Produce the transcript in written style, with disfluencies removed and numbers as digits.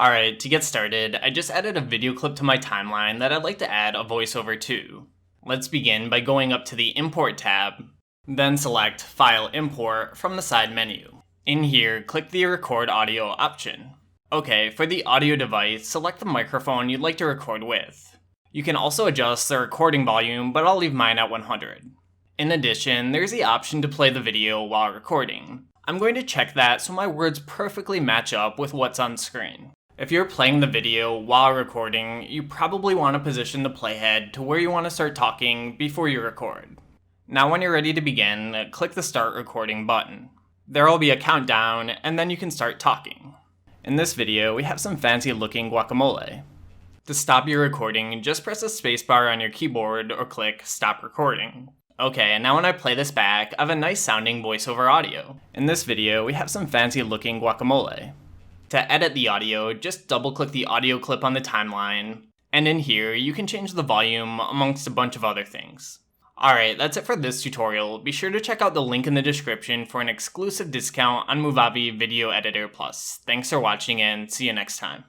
Alright, to get started, I just added a video clip to my timeline that I'd like to add a voiceover to. Let's begin by going up to the Import tab, then select File Import from the side menu. In here, click the Record Audio option. Okay, for the audio device, select the microphone you'd like to record with. You can also adjust the recording volume, but I'll leave mine at 100. In addition, there's the option to play the video while recording. I'm going to check that so my words perfectly match up with what's on screen. If you're playing the video while recording, you probably want to position the playhead to where you want to start talking before you record. Now when you're ready to begin, click the Start Recording button. There will be a countdown, and then you can start talking. In this video, we have some fancy looking guacamole. To stop your recording, just press the spacebar on your keyboard or click Stop Recording. Okay, and now when I play this back, I have a nice sounding voiceover audio. In this video, we have some fancy looking guacamole. To edit the audio, just double click the audio clip on the timeline, and in here, you can change the volume amongst a bunch of other things. Alright, that's it for this tutorial. Be sure to check out the link in the description for an exclusive discount on Movavi Video Editor Plus. Thanks for watching and see you next time.